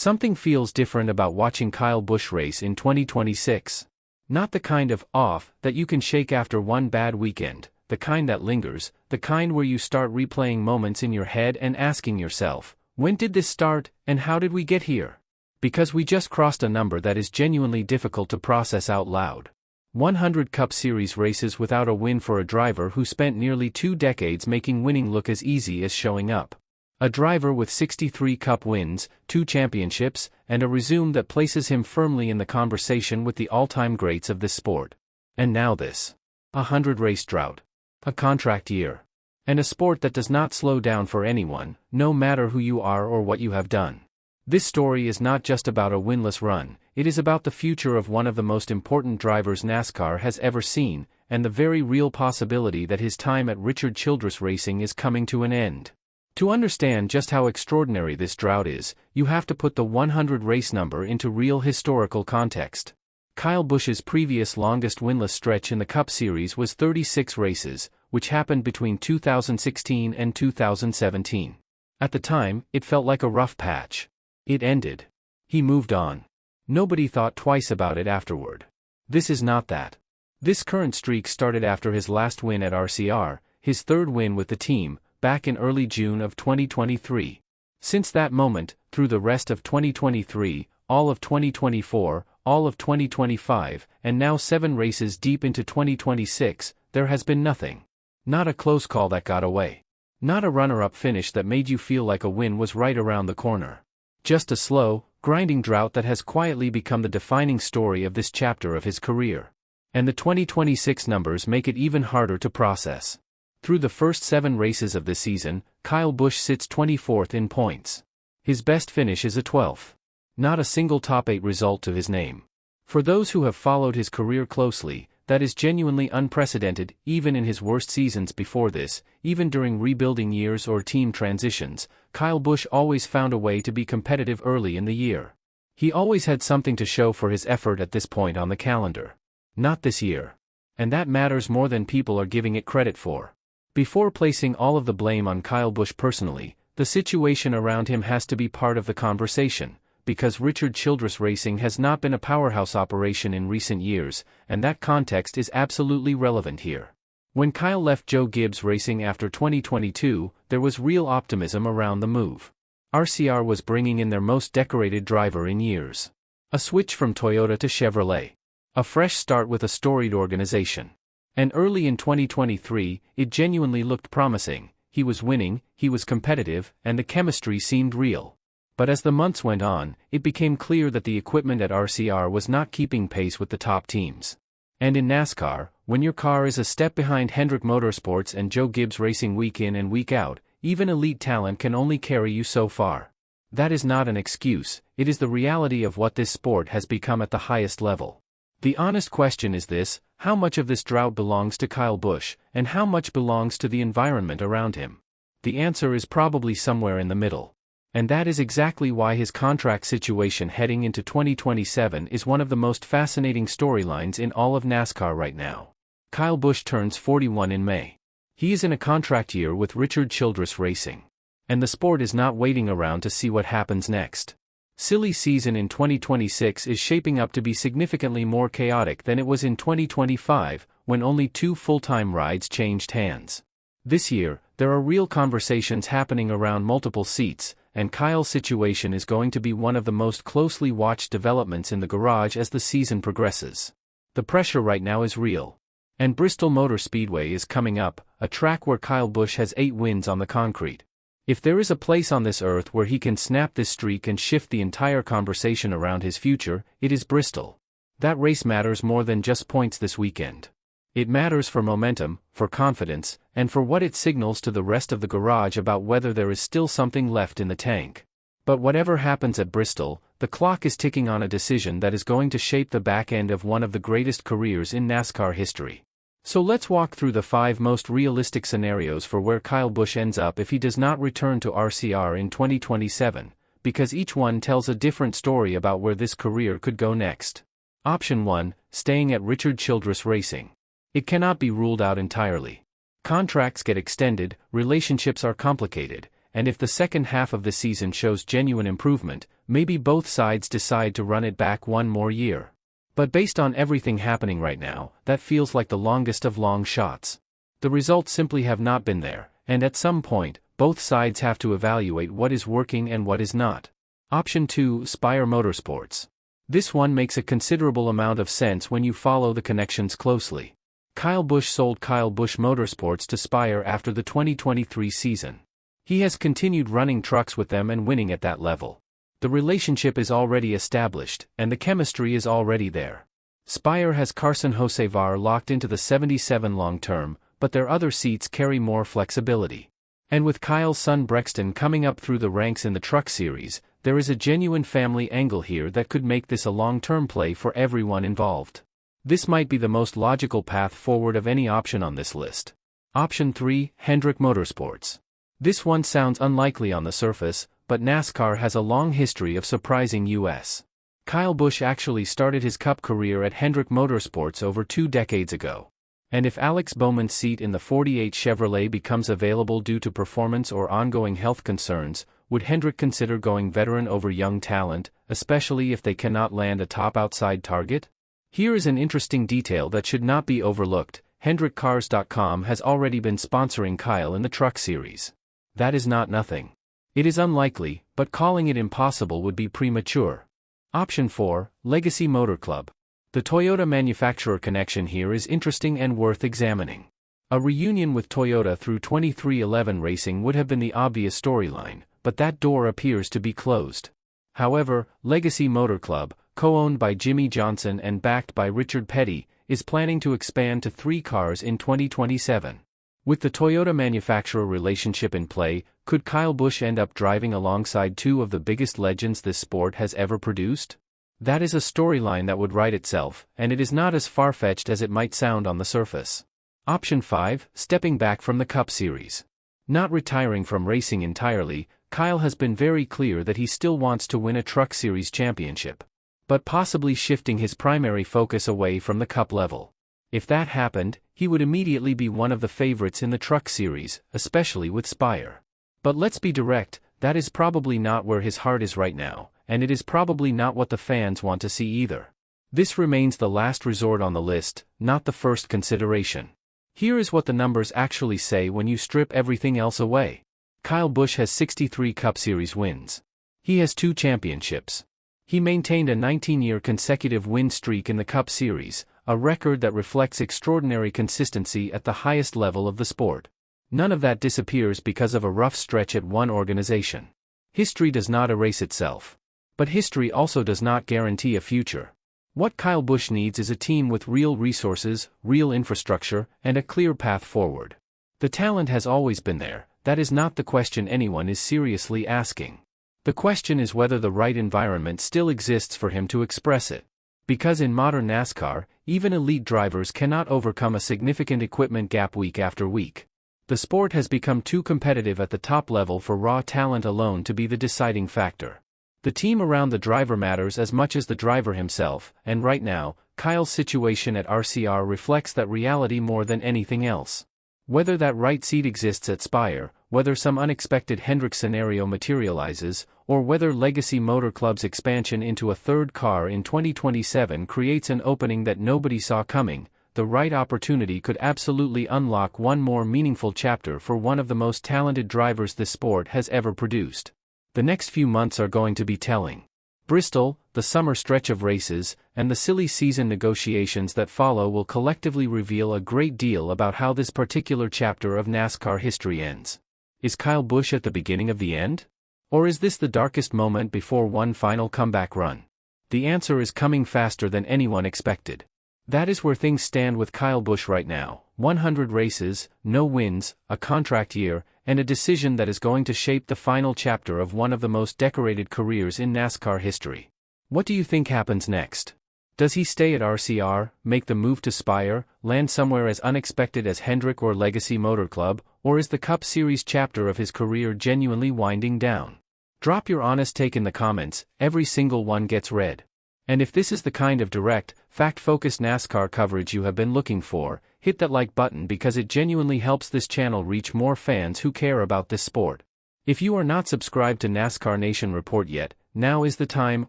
Something feels different about watching Kyle Busch race in 2026. Not the kind of off that you can shake after one bad weekend, the kind that lingers, the kind where you start replaying moments in your head and asking yourself, when did this start, and how did we get here? Because we just crossed a number that is genuinely difficult to process out loud. 100 Cup Series races without a win for a driver who spent nearly 2 decades making winning look as easy as showing up. A driver with 63 Cup wins, 2 championships, and a resume that places him firmly in the conversation with the all-time greats of this sport. And now this. A 100-race drought. A contract year. And a sport that does not slow down for anyone, no matter who you are or what you have done. This story is not just about a winless run, it is about the future of one of the most important drivers NASCAR has ever seen, and the very real possibility that his time at Richard Childress Racing is coming to an end. To understand just how extraordinary this drought is, you have to put the 100 race number into real historical context. Kyle Busch's previous longest winless stretch in the Cup Series was 36 races, which happened between 2016 and 2017. At the time, it felt like a rough patch. It ended. He moved on. Nobody thought twice about it afterward. This is not that. This current streak started after his last win at RCR, his third win with the team, back in early June of 2023. Since that moment, through the rest of 2023, all of 2024, all of 2025, and now 7 races deep into 2026, there has been nothing. Not a close call that got away. Not a runner-up finish that made you feel like a win was right around the corner. Just a slow, grinding drought that has quietly become the defining story of this chapter of his career. And the 2026 numbers make it even harder to process. Through the first 7 races of this season, Kyle Busch sits 24th in points. His best finish is a 12th. Not a single top 8 result to his name. For those who have followed his career closely, that is genuinely unprecedented. Even in his worst seasons before this, even during rebuilding years or team transitions, Kyle Busch always found a way to be competitive early in the year. He always had something to show for his effort at this point on the calendar. Not this year. And that matters more than people are giving it credit for. Before placing all of the blame on Kyle Busch personally, the situation around him has to be part of the conversation, because Richard Childress Racing has not been a powerhouse operation in recent years, and that context is absolutely relevant here. When Kyle left Joe Gibbs Racing after 2022, there was real optimism around the move. RCR was bringing in their most decorated driver in years. A switch from Toyota to Chevrolet. A fresh start with a storied organization. And early in 2023, it genuinely looked promising. He was winning, he was competitive, and the chemistry seemed real. But as the months went on, it became clear that the equipment at RCR was not keeping pace with the top teams. And in NASCAR, when your car is a step behind Hendrick Motorsports and Joe Gibbs Racing week in and week out, even elite talent can only carry you so far. That is not an excuse, it is the reality of what this sport has become at the highest level. The honest question is this: how much of this drought belongs to Kyle Busch, and how much belongs to the environment around him? The answer is probably somewhere in the middle. And that is exactly why his contract situation heading into 2027 is one of the most fascinating storylines in all of NASCAR right now. Kyle Busch turns 41 in May. He is in a contract year with Richard Childress Racing. And the sport is not waiting around to see what happens next. Silly season in 2026 is shaping up to be significantly more chaotic than it was in 2025, when only 2 full-time rides changed hands. This year, there are real conversations happening around multiple seats, and Kyle's situation is going to be one of the most closely watched developments in the garage as the season progresses. The pressure right now is real. And Bristol Motor Speedway is coming up, a track where Kyle Busch has 8 wins on the concrete. If there is a place on this earth where he can snap this streak and shift the entire conversation around his future, it is Bristol. That race matters more than just points this weekend. It matters for momentum, for confidence, and for what it signals to the rest of the garage about whether there is still something left in the tank. But whatever happens at Bristol, the clock is ticking on a decision that is going to shape the back end of one of the greatest careers in NASCAR history. So let's walk through the 5 most realistic scenarios for where Kyle Busch ends up if he does not return to RCR in 2027, because each one tells a different story about where this career could go next. Option 1, staying at Richard Childress Racing. It cannot be ruled out entirely. Contracts get extended, relationships are complicated, and if the second half of the season shows genuine improvement, maybe both sides decide to run it back one more year. But based on everything happening right now, that feels like the longest of long shots. The results simply have not been there, and at some point, both sides have to evaluate what is working and what is not. Option 2, Spire Motorsports. This one makes a considerable amount of sense when you follow the connections closely. Kyle Busch sold Kyle Busch Motorsports to Spire after the 2023 season. He has continued running trucks with them and winning at that level. The relationship is already established, and the chemistry is already there. Spire has Carson Hocevar locked into the 77 long-term, but their other seats carry more flexibility. And with Kyle's son Brexton coming up through the ranks in the truck series, there is a genuine family angle here that could make this a long-term play for everyone involved. This might be the most logical path forward of any option on this list. Option 3, Hendrick Motorsports. This one sounds unlikely on the surface, but NASCAR has a long history of surprising US. Kyle Busch actually started his Cup career at Hendrick Motorsports over 2 decades ago. And if Alex Bowman's seat in the 48 Chevrolet becomes available due to performance or ongoing health concerns, would Hendrick consider going veteran over young talent, especially if they cannot land a top outside target? Here is an interesting detail that should not be overlooked. HendrickCars.com has already been sponsoring Kyle in the Truck Series. That is not nothing. It is unlikely, but calling it impossible would be premature. Option 4, Legacy Motor Club. The Toyota manufacturer connection here is interesting and worth examining. A reunion with Toyota through 2311 Racing would have been the obvious storyline, but that door appears to be closed. However, Legacy Motor Club, co-owned by Jimmy Johnson and backed by Richard Petty, is planning to expand to 3 cars in 2027. With the Toyota manufacturer relationship in play, could Kyle Busch end up driving alongside 2 of the biggest legends this sport has ever produced? That is a storyline that would write itself, and it is not as far-fetched as it might sound on the surface. Option 5, stepping back from the Cup Series. Not retiring from racing entirely, Kyle has been very clear that he still wants to win a Truck Series championship, but possibly shifting his primary focus away from the Cup level. If that happened, he would immediately be one of the favorites in the Truck Series, especially with Spire. But let's be direct, that is probably not where his heart is right now, and it is probably not what the fans want to see either. This remains the last resort on the list, not the first consideration. Here is what the numbers actually say when you strip everything else away. Kyle Busch has 63 Cup Series wins. He has 2 championships. He maintained a 19-year consecutive win streak in the Cup Series, a record that reflects extraordinary consistency at the highest level of the sport. None of that disappears because of a rough stretch at one organization. History does not erase itself. But history also does not guarantee a future. What Kyle Busch needs is a team with real resources, real infrastructure, and a clear path forward. The talent has always been there, that is not the question anyone is seriously asking. The question is whether the right environment still exists for him to express it. Because in modern NASCAR, even elite drivers cannot overcome a significant equipment gap week after week. The sport has become too competitive at the top level for raw talent alone to be the deciding factor. The team around the driver matters as much as the driver himself, and right now, Kyle's situation at RCR reflects that reality more than anything else. Whether that right seat exists at Spire, whether some unexpected Hendrick scenario materializes, or whether Legacy Motor Club's expansion into a 3rd car in 2027 creates an opening that nobody saw coming, the right opportunity could absolutely unlock one more meaningful chapter for one of the most talented drivers this sport has ever produced. The next few months are going to be telling. Bristol, the summer stretch of races, and the silly season negotiations that follow will collectively reveal a great deal about how this particular chapter of NASCAR history ends. Is Kyle Busch at the beginning of the end? Or is this the darkest moment before one final comeback run? The answer is coming faster than anyone expected. That is where things stand with Kyle Busch right now. 100 races, no wins, a contract year, and a decision that is going to shape the final chapter of one of the most decorated careers in NASCAR history. What do you think happens next? Does he stay at RCR, make the move to Spire, land somewhere as unexpected as Hendrick or Legacy Motor Club, or is the Cup Series chapter of his career genuinely winding down? Drop your honest take in the comments, every single one gets read. And if this is the kind of direct, fact-focused NASCAR coverage you have been looking for, hit that like button because it genuinely helps this channel reach more fans who care about this sport. If you are not subscribed to NASCAR Nation Report yet, Now is the time,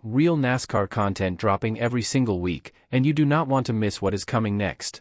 real NASCAR content dropping every single week, and you do not want to miss what is coming next.